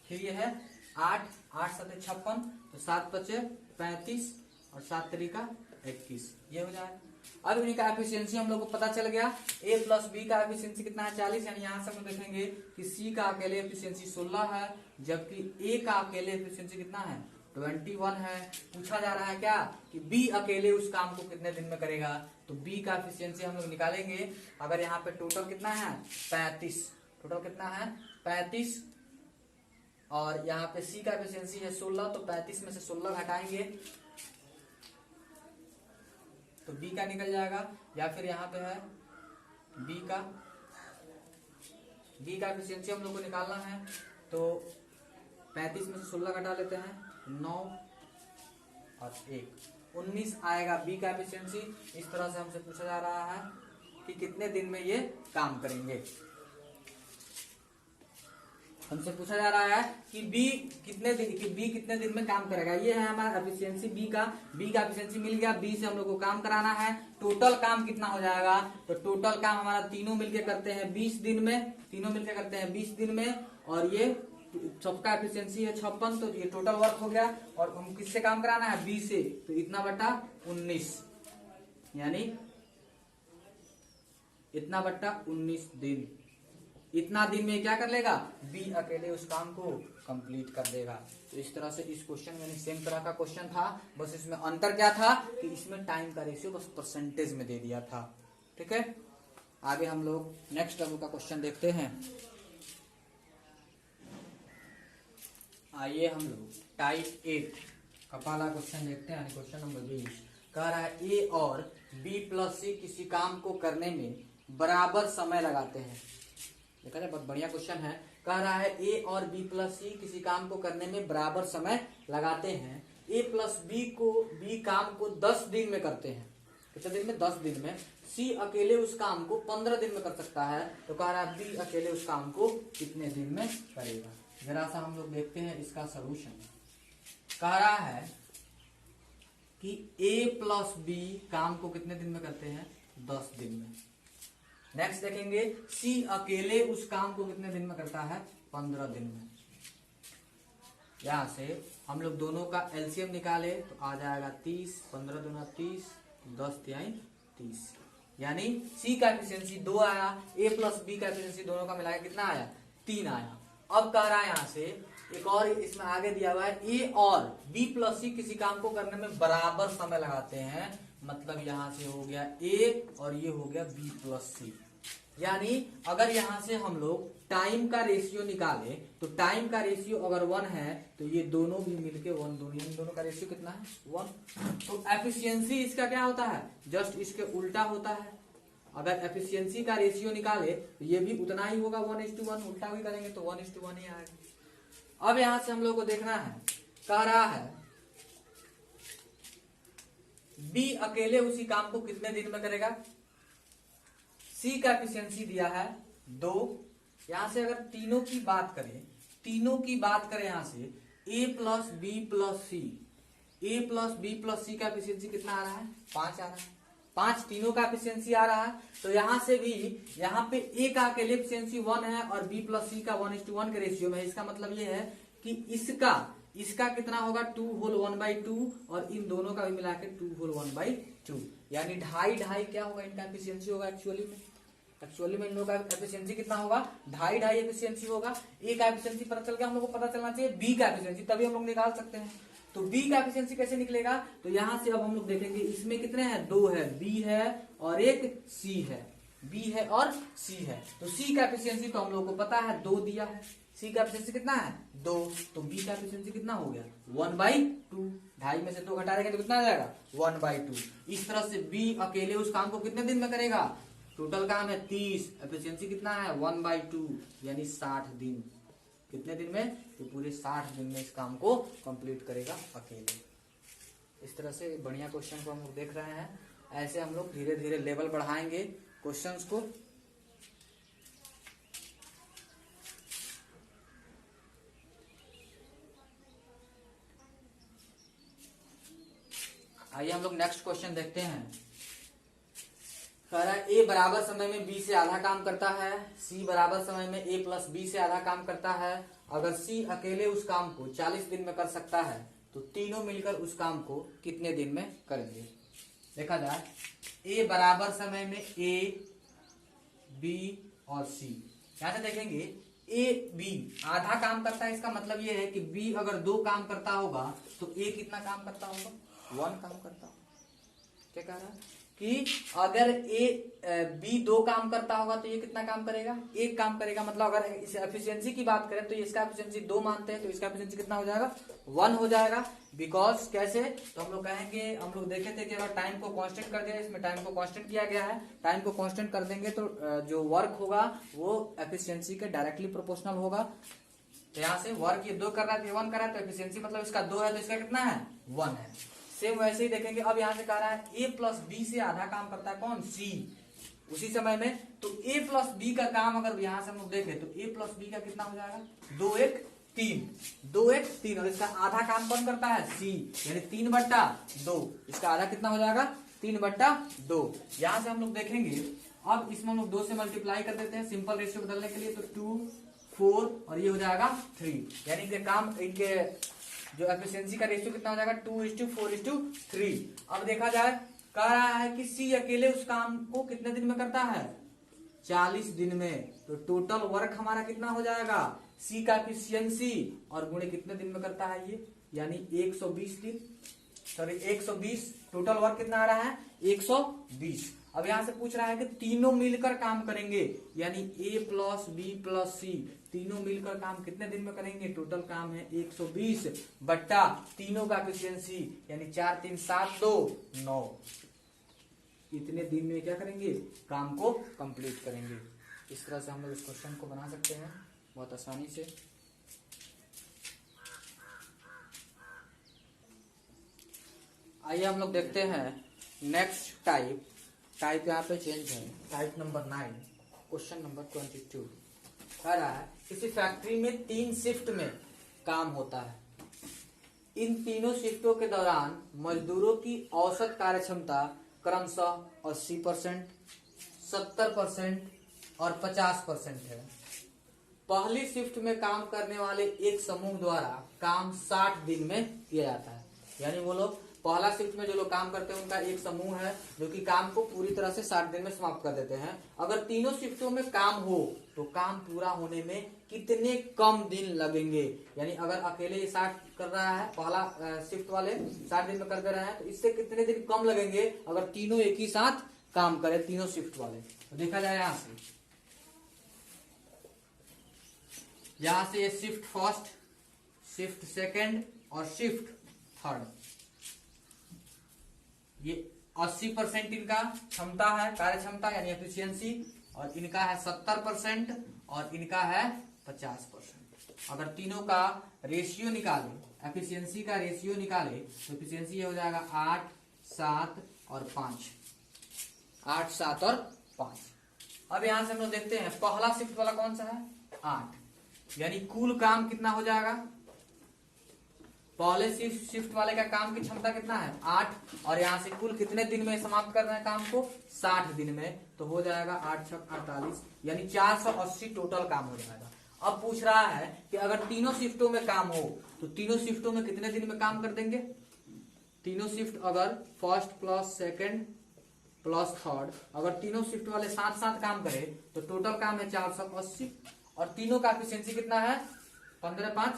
[SPEAKER 1] फिर ये है 8 8 7 56, तो 7 5 35 और 7 3 21, ये हो जाएगा। अब इनका एफिशिएंसी हम लोग को पता चल गया, a प्लस बी का एफिशिएंसी कितना है 40, यानी यहां से हम देखेंगे कि सी का अकेले एफिशिएंसी 16 है, जबकि ए का अकेले एफिशिएंसी कितना है 21 है। पूछा जा रहा है क्या कि बी अकेले उस काम को कितने दिन में करेगा, तो बी का एफिशिएंसी हम लोग निकालेंगे। अगर यहाँ पे टोटल कितना है 35, टोटल कितना है 35, और यहाँ पे सी का एफिशिएंसी है 16, तो 35 में से 16 घटाएंगे तो बी का निकल जाएगा। या फिर यहाँ पे है बी का एफिशिएंसी हम लोग को निकालना है, तो 35 में से 16 घटा लेते हैं, 9 और 1 19 आएगा बी का एफिशिएंसी। इस तरह से हमसे पूछा जा रहा है कि कितने दिन में ये काम करेंगे। हमसे पूछा जा रहा है कि बी कितने दिन में काम करेगा। ये है हमारा एफिशिएंसी बी का एफिशिएंसी मिल गया। बी से हम लोग को काम कराना है, टोटल काम कितना हो जाएगा, तो टोटल काम हमारा तीनों मिलके करते हैं 20 दिन में, तीनों मिलके करते हैं 20 दिन में, और ये सबका एफिशिएंसी है 56, तो ये टोटल वर्क हो गया। और हम किससे काम कराना है, बी से, तो इतना बटा 19, यानी इतना बट्टा 19 दिन। इतना दिन में क्या कर लेगा, बी अकेले उस काम को कंप्लीट कर देगा। तो इस तरह से इस क्वेश्चन में सेम तरह का क्वेश्चन था, बस इसमें अंतर क्या था कि इसमें टाइम का रेशियो बस परसेंटेज में दे दिया था। ठीक है, आगे हम लोग नेक्स्ट लेवल का क्वेश्चन देखते हैं। आइए हम लोग टाइप 8 का पहला क्वेश्चन देखते हैं। क्वेश्चन नंबर 20 कह रहा है ए और बी प्लस सी किसी काम को करने में बराबर समय लगाते हैं। देखा जाए, बहुत बढ़िया क्वेश्चन है। कह रहा है ए और बी प्लस सी किसी काम को करने में बराबर समय लगाते हैं। ए प्लस बी काम को 10 दिन में करते हैं। कितने दिन में, 10 दिन में। सी अकेले उस काम को 15 दिन में कर सकता है। तो कह रहा है बी अकेले उस काम को कितने दिन में करेगा। जरा सा हम लोग देखते हैं इसका सोल्यूशन। कह रहा है कि ए प्लस बी काम को कितने दिन में करते हैं, 10 दिन में। नेक्स्ट देखेंगे सी अकेले उस काम को कितने दिन में करता है, 15 दिन में। यहां से हम लोग दोनों का एलसीएम निकाले तो आ जाएगा 30, 15 दूना 30, 10 तिहाई 30। यानी सी का एफिशिएंसी 2 आया, ए प्लस बी का एफिशिएंसी दोनों का मिलाकर कितना आया, 3 आया। अब कह रहा है यहां से एक और इसमें आगे दिया हुआ है ए और बी प्लस सी किसी काम को करने में बराबर समय लगाते हैं। मतलब यहां से हो गया ए और ये हो गया बी प्लस सी। यानी अगर यहां से हम लोग टाइम का रेशियो निकाले तो टाइम का रेशियो अगर 1 है तो ये दोनों भी मिलके 1, दोनों का रेशियो कितना है, 1। तो एफिशिएंसी इसका क्या होता है, जस्ट इसके उल्टा होता है। अगर एफिशिएंसी का रेशियो निकाले तो ये भी उतना ही होगा, 1:1। उल्टा भी करेंगे तो 1:1 ही आएगा। अब यहां से हम लोग को देखना है, कह रहा है बी अकेले उसी काम को कितने दिन में करेगा। सी का एफिशिएंसी दिया है 2। यहां से अगर तीनों की बात करें यहां से ए प्लस बी प्लस सी का एफिशिएंसी कितना आ रहा है, 5 आ रहा है। 5 तीनों का एफिशिएंसी आ रहा है। तो यहां से भी यहाँ पे ए का अकेले एफिशिएंसी 1 है और बी प्लस सी का 1:1 के रेशियो में है। इसका मतलब ये है कि इसका कितना होगा, 2 होल 1/2 और इन दोनों का भी मिला के 2 होल 1/2। यानी 2.5 क्या होगा, इनका एफिशिएंसी होगा। एक्चुअली में इन लोगों का एफिशिएंसी कितना होगा, 2.5 एफिशिएंसी होगा। ए का एफिशिएंसी पता चल गया, हम लोग को पता चलना चाहिए बी का एफिशिएंसी, तभी हम लोग निकाल सकते हैं। तो बी का एफिशिएंसी कैसे निकलेगा, तो यहां से अब हम लोग देखेंगे इसमें कितने हैं, 2 है, बी है और एक सी है, बी है और सी है। तो सी का एफिशिएंसी तो हम लोग को पता है 2 दिया है। सी का एफिशिएंसी कितना है, 2। तो बी का एफिशिएंसी कितना हो गया, 1/2। 2.5 में से 2 घटा देंगे तो कितना आ जाएगा, 1/2। इस तरह से बी अकेले उस काम को कितने दिन में करेगा, टोटल काम है 30, एफिशिएंसी कितना है 1/2 यानी 60 दिन। कितने दिन में, तो पूरे 60 दिन में इस काम को कंप्लीट करेगा अकेले। इस तरह से बढ़िया क्वेश्चन को हम लोग देख रहे हैं। ऐसे हम लोग धीरे धीरे लेवल बढ़ाएंगे क्वेश्चंस को। आइए हम लोग नेक्स्ट क्वेश्चन देखते हैं। कह रहा है ए बराबर समय में बी से आधा काम करता है, सी बराबर समय में ए प्लस बी से आधा काम करता है। अगर सी अकेले उस काम को 40 दिन में कर सकता है तो तीनों मिलकर उस काम को कितने दिन में करेंगे। देखा जाए, ए बराबर समय में ए, बी और सी। यहां से देखेंगे ए बी आधा काम करता है। इसका मतलब ये है कि बी अगर 2 काम करता होगा तो ए कितना काम करता होगा, 1 काम करता होगा। क्या कह रहा है कि अगर बी 2 काम करता होगा तो ये कितना काम करेगा, 1 काम करेगा। मतलब अगर इस एफिशिएंसी की बात करें तो इसका एफिशिएंसी 2 मानते हैं तो इसका एफिशिएंसी कितना हो जाएगा, 1 हो जाएगा। बिकॉज कैसे, तो हम लोग कहेंगे, हम लोग देखे थे कि अगर टाइम को कांस्टेंट कर दिया, इसमें टाइम को कांस्टेंट किया गया है। टाइम को कांस्टेंट कर देंगे तो जो वर्क होगा वो एफिशिएंसी के डायरेक्टली प्रोपोर्शनल होगा। तो यहाँ से वर्क ये 2 कर रहा है, 1 कर रहा है, तो एफिशिएंसी मतलब इसका 2 है तो इसका कितना है, 1 है। सेम वैसे ही देखेंगे। अब यहां से कह रहा है ए प्लस बी से आधा काम करता है कौन, सी, उसी समय में। तो ए प्लस बी का काम अगर यहां से हम लोग देखें तो ए प्लस बी का कितना हो जाएगा, 2 1 3 और इसका आधा काम कौन करता है, सी, यानी 3/2। इसका आधा कितना हो जाएगा, 3/2। यहां से हम लोग देखेंगे, अब इसमें हम लोग 2 से मल्टीप्लाई कर देते हैं सिंपल रेशियो बदलने के लिए। तो 2 4 और ये हो जाएगा 3, यानी इनके काम, इनके जो एफिशिएंसी का रेशियो कितना हो जाएगा, 2:4:3। अब देखा जाए कह रहा है कि सी अकेले उस काम को कितने दिन में करता है, 40 दिन में। तो टोटल वर्क हमारा कितना हो जाएगा, सी का एफिशिएंसी और गुणे कितने दिन में करता है ये, यानी 120 दिन, सॉरी 120। टोटल वर्क कितना आ रहा है, 120। अब यहां से पूछ रहा है कि तीनों मिलकर काम करेंगे, यानी ए प्लस बी प्लस सी तीनों मिलकर काम कितने दिन में करेंगे। टोटल काम है 120 बट्टा तीनों का एफिशिएंसी, यानी 4 3 7 2 9। इतने दिन में क्या करेंगे, काम को कंप्लीट करेंगे। इस तरह से हम लोग इस क्वेश्चन को बना सकते हैं बहुत आसानी से। आइए हम लोग देखते हैं नेक्स्ट टाइप यहाँ पे चेंज है, टाइप नंबर 9, क्वेश्चन नंबर 22। कह रहा है किसी फैक्ट्री में 3 शिफ्ट में काम होता है। इन तीनों शिफ्टों के दौरान मजदूरों की औसत कार्यक्षमता क्रमशः 80%, 70% और 50% है। पहली शिफ्ट में काम करने वाले एक समूह द्वारा काम 60 दिन में किया जाता है। यानी वो लोग पहला शिफ्ट में जो लोग काम करते हैं उनका एक समूह है जो कि काम को पूरी तरह से 60 दिन में समाप्त कर देते हैं। अगर तीनों शिफ्टों में काम हो तो काम पूरा होने में कितने कम दिन लगेंगे। यानी अगर अकेले ये 60 कर रहा है, पहला शिफ्ट वाले 60 दिन में कर दे रहे हैं, तो इससे कितने दिन कम लगेंगे अगर तीनों एक ही साथ काम करें, तीनों शिफ्ट वाले। तो देखा जाए यहां से ये शिफ्ट फर्स्ट, शिफ्ट सेकेंड और शिफ्ट थर्ड, ये 80% इनका क्षमता है, कार्य क्षमता यानी एफिशिएंसी, और इनका है 70% और इनका है 50%। अगर तीनों का रेशियो निकाले, एफिशिएंसी का रेशियो निकाले तो एफिशिएंसी ये हो जाएगा 8 7 और 5, 8 7 और 5। अब यहां से हम लोग देखते हैं पहला शिफ्ट वाला कौन सा है, 8, यानी कुल काम कितना हो जाएगा। पहले शिफ्ट वाले का काम की क्षमता कितना है, 8, और यहां से कुल कितने दिन में समाप्त करना है काम को, 60 दिन में। तो हो जाएगा 8 6 48, यानी 480 टोटल काम हो जाएगा। अब पूछ रहा है कि अगर तीनों शिफ्टों में काम हो तो तीनों शिफ्टों में कितने दिन में काम कर देंगे। तीनों शिफ्ट अगर first plus second plus third, अगर तीनों शिफ्ट वाले साथ साथ काम करे तो टोटल काम है 480, और तीनों का एफिशिएंसी कितना है, 15 5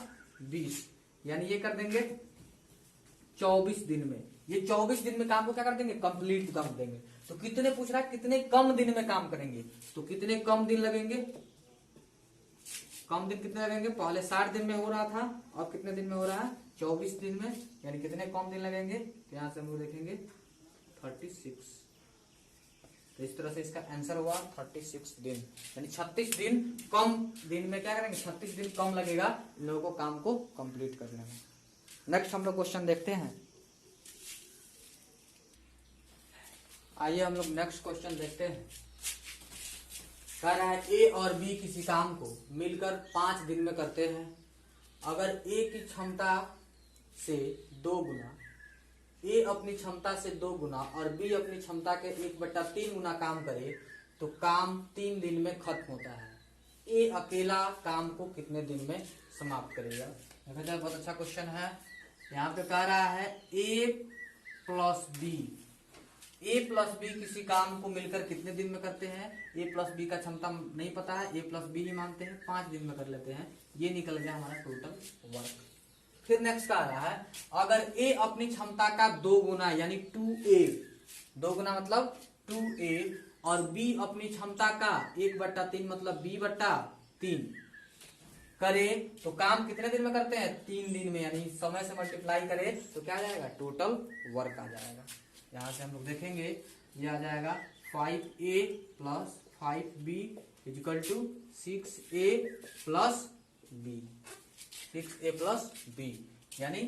[SPEAKER 1] 20, यानी ये कर देंगे 24 दिन में। ये 24 दिन में काम को क्या कर देंगे, कंप्लीट कर देंगे। तो कितने पूछ रहा है, कितने कम दिन में काम करेंगे, तो कितने कम दिन लगेंगे, कम दिन कितने लगेंगे, पहले 60 दिन में हो रहा था, अब कितने दिन में हो रहा है, 24 दिन में, यानी कितने कम दिन लगेंगे। तो यहां से हम लोग देखेंगे 36। तो इस तरह से इसका आंसर हुआ 36 दिन, यानी 36 दिन कम दिन में क्या करेंगे, 36 दिन कम लगेगा इन लोगों को काम को कंप्लीट करने में। नेक्स्ट हम लोग क्वेश्चन देखते हैं। आइए हम लोग नेक्स्ट क्वेश्चन देखते हैं। कह रहा है ए और बी किसी काम को मिलकर 5 दिन में करते हैं। अगर ए की क्षमता से 2 गुना, ए अपनी क्षमता से 2 गुना और बी अपनी क्षमता के 1/3 गुना काम करे तो काम 3 दिन में खत्म होता है। ए अकेला काम को कितने दिन में समाप्त करेगा। देखा जाए बहुत अच्छा क्वेश्चन है। यहाँ पे कह रहा है ए प्लस बी किसी काम को मिलकर कितने दिन में करते हैं। ए प्लस बी का क्षमता नहीं पता है, ए प्लस बी ही मानते हैं, 5 दिन में कर लेते हैं। ये निकल गया हमारा टोटल वर्क। फिर नेक्स्ट का आ रहा है अगर ए अपनी क्षमता का 2 गुना यानी 2a, 2 गुना मतलब 2a, और बी अपनी क्षमता का 1/3 मतलब b/3 करे तो काम कितने दिन में करते हैं, 3 दिन में, यानी समय से मल्टीप्लाई करे तो क्या आ जाएगा, टोटल वर्क आ जाएगा। यहां से हम लोग देखेंगे ये आ जाएगा 5a plus 5b equal to 6a plus b, 6a plus b, यानी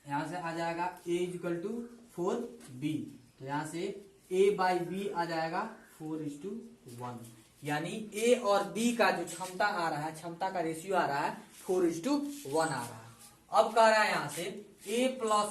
[SPEAKER 1] यहां से आ जाएगा a इक्वल टू 4b। तो यहां से a/b आ जाएगा 4:1, यानी a और b का जो क्षमता आ रहा है, क्षमता का रेशियो आ रहा है 4:1 आ रहा है। अब कह रहा है यहां से a प्लस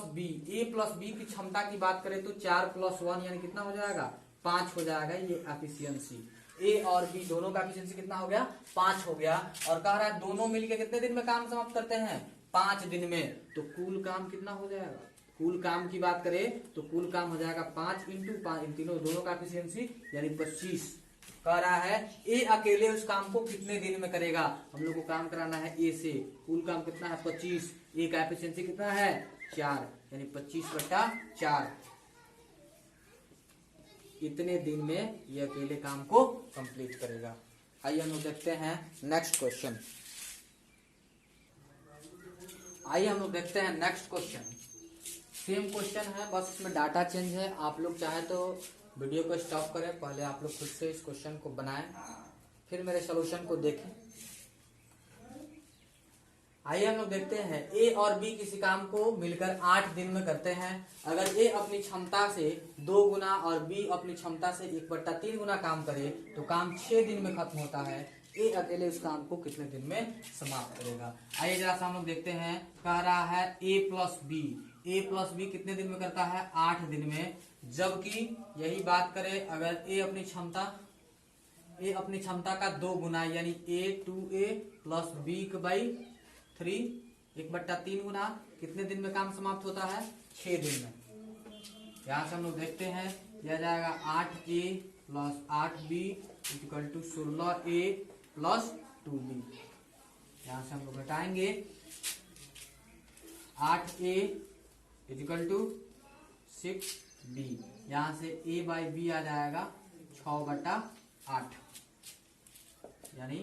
[SPEAKER 1] बी की क्षमता की बात करें तो 4 + 1 यानी कितना हो जाएगा, 5 हो जाएगा। ये एफिशिएंसी ए और बी दोनों का एफिशिएंसी कितना हो गया, 5 हो गया। और कह रहा है दोनों मिलके कितने दिन में काम समाप्त करते हैं, 5 दिन में। तो कुल काम कितना हो जाएगा, कुल काम की बात करें तो कुल काम हो जाएगा 5 इंटू 5, इन तीनों दोनों का एफिशिएंसी यानी 25। कह रहा है ए अकेले उस काम को कितने दिन में करेगा। हम लोग को काम कराना है ए से, कुल काम कितना है 25, ए का एफिशिएंसी कितना है 4, यानी 25/4। इतने दिन में ये अकेले काम को कंप्लीट करेगा। आइए हम लोग देखते हैं नेक्स्ट क्वेश्चन। आइए हम लोग देखते हैं नेक्स्ट क्वेश्चन। सेम क्वेश्चन है, बस इसमें डाटा चेंज है। आप लोग चाहे तो वीडियो को स्टॉप करें, पहले आप लोग खुद से इस क्वेश्चन को बनाएं, फिर मेरे सॉल्यूशन को देखें। आइए हम लोग देखते हैं ए और बी किसी काम को मिलकर 8 दिन में करते हैं। अगर ए अपनी क्षमता से 2 गुना और बी अपनी क्षमता से 1/3 गुना काम करे तो काम 6 दिन में खत्म होता है। ए अकेले उस काम को कितने दिन में समाप्त करेगा। आइए जरा सा हम लोग देखते हैं। कह रहा है ए प्लस बी कितने दिन में करता है 8 दिन में। जबकि यही बात करें अगर ए अपनी क्षमता का 2 गुना यानी ए 2a प्लस b/3 1/3 गुना कितने दिन में काम समाप्त होता है 6 दिन में। यहां से हम लोग देखते हैं, यह जाएगा 8a plus 8b equal to 16a plus 2b। यहां से हम लोग घटाएंगे 8a इक्वल टू 6b। यहां से a/b आ जाएगा 6/8 यानी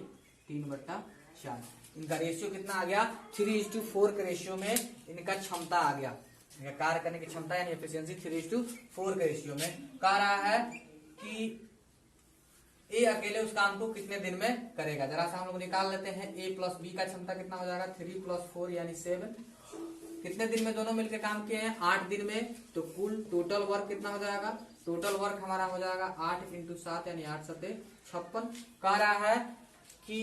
[SPEAKER 1] 3/4। इनका रेशियो कितना आ गया 3:4 के रेशियो में इनका क्षमता आ गया। इनका कार्य करने की क्षमता यानी एफिशिएंसी 3:4 के रेशियो में। कह रहा है कि ए अकेले उस काम को कितने दिन में करेगा। जरा सा हम लोग निकाल लेते हैं। ए प्लस बी का क्षमता कितना हो जाएगा 3 + 4 यानी 7। कितने दिन में दोनों मिलकर काम किए हैं 8 दिन में। तो कुल टोटल वर्क कितना हो जाएगा, टोटल वर्क हमारा हो जाएगा 8 × 7 यानी 8 × 7 = 56। कह रहा है कि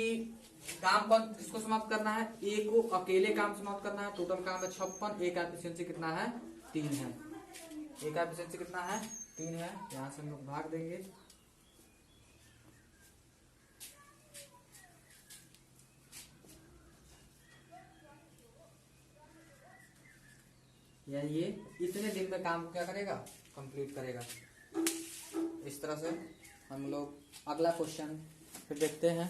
[SPEAKER 1] काम कौन किसको समाप्त करना है, ए को अकेले काम समाप्त करना है। टोटल काम है 56। ए का एफिशिएंसी कितना है 3 है। ए का एफिशिएंसी कितना है 3 है। यहां से हम लोग भाग देंगे। यानी ये इतने दिन में काम क्या करेगा कंप्लीट करेगा। इस तरह से हम लोग अगला क्वेश्चन फिर देखते हैं।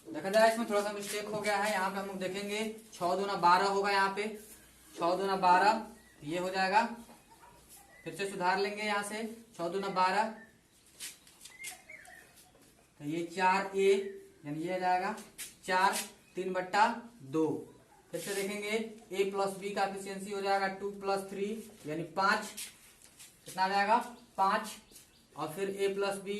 [SPEAKER 1] देखा जाए इसमें थोड़ा सा मिस्टेक हो गया है। यहाँ पे हम लोग देखेंगे 6 दूना 12 होगा। यहाँ पे 6 दूना 12 ये हो जाएगा। फिर से सुधार लेंगे यहाँ से 6 दूना 12 तो ये 4a यानी ये जाएगा 4 3/2। फिर से देखेंगे a प्लस बी का एफिशिएंसी हो जाएगा 2 + 3 यानी 5। कितना आ जाएगा 5। और फिर a plus b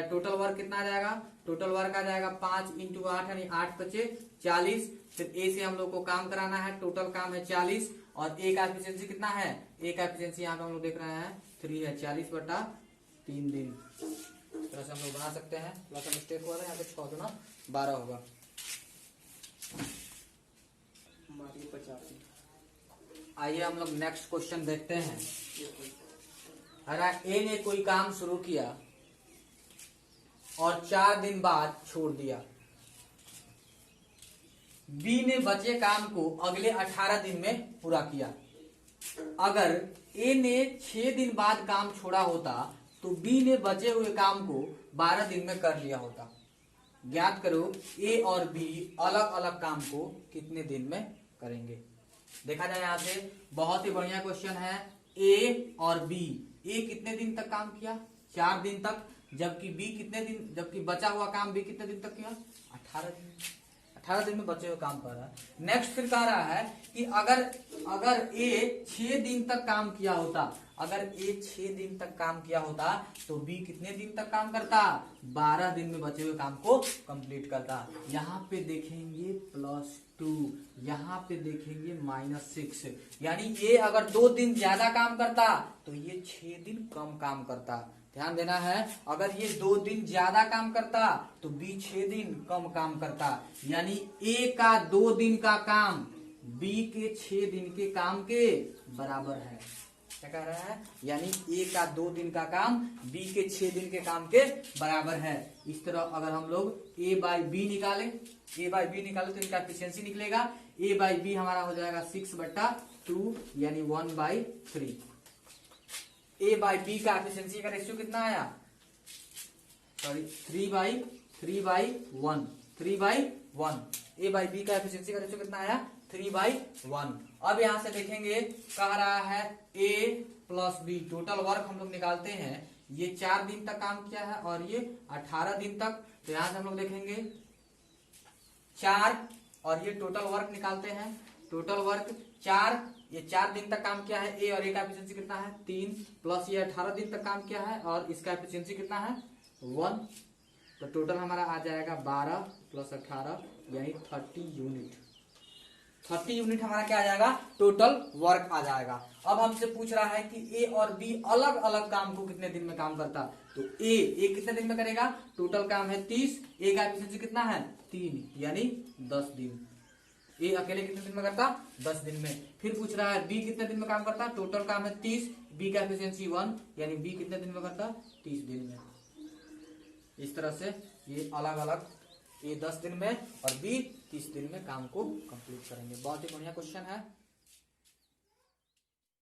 [SPEAKER 1] total work कितना आ जाएगा, टोटल वर्क आ जाएगा 5 × 8 यानी 8 × 5 = 40। फिर a से हम लोग को काम कराना है, टोटल काम है 40 और a का एफिशिएंसी कितना है, a का एफिशिएंसी यहाँ पे हम लोग देख रहे हैं 3 है। 40/3 दिन। इस तरह से हम लोग बना सकते हैं। थोड़ा सा मिस्टेक हुआ था, यहाँ पे 6 दूना 12 होगा। आइए हम लोग नेक्स्ट क्वेश्चन देखते हैं। अगर ए ने कोई काम शुरू किया और 4 दिन बाद छोड़ दिया, बी ने बचे काम को अगले 18 दिन में पूरा किया। अगर ए ने 6 दिन बाद काम छोड़ा होता तो बी ने बचे हुए काम को 12 दिन में कर लिया होता। ज्ञात करो ए और बी अलग अलग काम को कितने दिन में करेंगे। देखा जाए यहाँ से बहुत ही बढ़िया क्वेश्चन है। ए और बी, ए कितने दिन तक काम किया 4 दिन तक, जबकि बी कितने दिन, जबकि बचा हुआ काम बी कितने दिन तक किया 18 दिन। 18 दिन में बचे हुए काम कर रहा है। नेक्स्ट फिर कह रहा है कि अगर ए 6 दिन तक काम किया होता, अगर ए 6 दिन तक काम किया होता तो बी कितने दिन तक काम करता 12 दिन में बचे हुए काम को कंप्लीट करता। यहाँ पे देखेंगे +2, यहाँ पे देखेंगे -6 यानी ए अगर 2 दिन ज्यादा काम करता तो ये 6 दिन कम काम करता। ध्यान देना है, अगर ये 2 दिन ज्यादा काम करता तो बी 6 दिन कम काम करता। यानी ए का 2 दिन का काम बी के 6 दिन के काम के बराबर है। क्या कह रहा है, यानी ए का 2 दिन का काम बी के 6 दिन के काम के बराबर है। इस तरह अगर हम लोग a/b निकालें तो इनका एफिशिएंसी निकलेगा A/B हमारा हो जाएगा 6/2 यानी 1/3। A/B का एफिशिएंसी का रेशियो कितना आया, सॉरी 3/1। A/B का एफिशिएंसी का रेशियो कितना आया, 3/1। अब यहां से देखेंगे कह रहा है A plus B, total work हम लोग निकालते हैं। ये 4 दिन तक काम किया है और ये 18 दिन तक। तो यहां से हम लोग देखेंगे 4 और ये टोटल वर्क निकालते हैं। टोटल वर्क 4, ये 4 दिन तक काम किया है ए, और ए का एफिशिएंसी कितना है 3, प्लस ये 18 दिन तक काम किया है और इसका एफिशिएंसी कितना है 1। तो टोटल हमारा आ जाएगा 12 प्लस 18 यानी 30 यूनिट। 30 यूनिट हमारा क्या आ जाएगा, टोटल वर्क आ जाएगा। अब हमसे पूछ रहा है कि ए और बी अलग अलग काम को कितने दिन में काम करता, तो ए कितने दिन में करेगा, टोटल काम है 30, ए का एफिशिएंसी कितना है 3 यानी 10 दिन। ए अकेले कितने दिन में करता, 10 दिन में। फिर पूछ रहा है बी कितने दिन में काम करता, टोटल काम है 30, बी का एफिशिएंसी 1 यानी बी कितने दिन में करता, 30 दिन में। इस तरह से ये अलग अलग, ए 10 दिन में और बी 30 दिन में काम को कंप्लीट करेंगे। बहुत ही बढ़िया क्वेश्चन है।